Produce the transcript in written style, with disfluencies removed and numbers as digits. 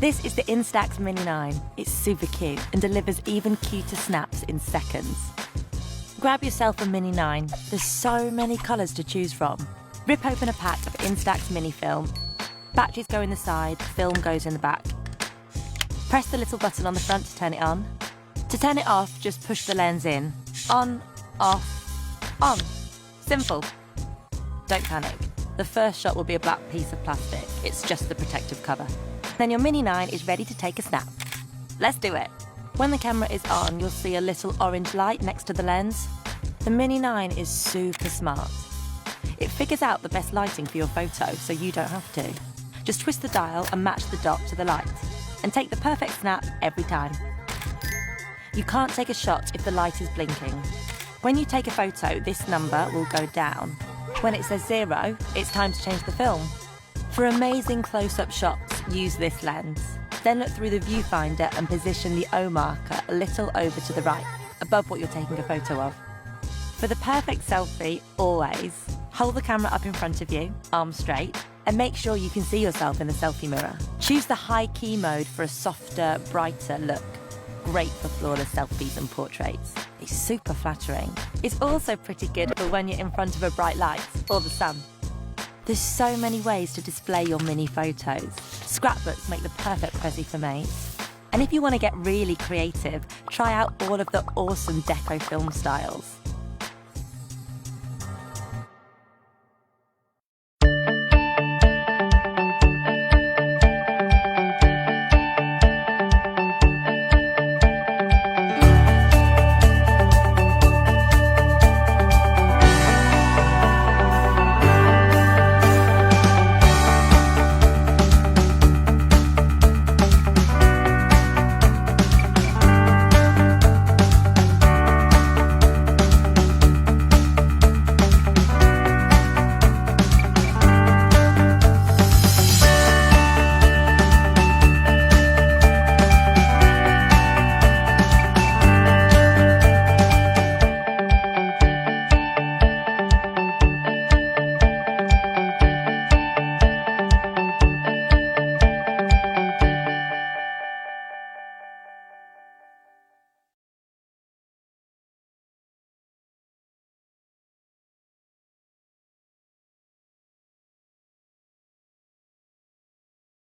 This is the Instax Mini 9. It's super cute and delivers even cuter snaps in seconds. Grab yourself a Mini 9. There's so many colours to choose from. Rip open a pack of Instax Mini film. Batteries go in the side, film goes in the back. Press the little button on the front to turn it on. To turn it off, just push the lens in. On, off, on. Simple. Don't panic. The first shot will be a black piece of plastic. It's just the protective cover. Then your Mini 9 is ready to take a snap. Let's do it. When the camera is on, you'll see a little orange light next to the lens. The Mini 9 is super smart. It figures out the best lighting for your photo, so you don't have to. Just twist the dial and match the dot to the light, and take the perfect snap every time. You can't take a shot if the light is blinking. When you take a photo, this number will go down. When it says 0, it's time to change the film. For amazing close-up shots, use this lens. Then look through the viewfinder and position the O marker a little over to the right, above what you're taking a photo of. For the perfect selfie, always, hold the camera up in front of you, arms straight, and make sure you can see yourself in the selfie mirror. Choose the high key mode for a softer, brighter look. Great for flawless selfies and portraits. It's super flattering. It's also pretty good for when you're in front of a bright light or the sun. There's so many ways to display your mini photos. Scrapbooks make the perfect prezi for mates. And if you want to get really creative, try out all of the awesome deco film styles.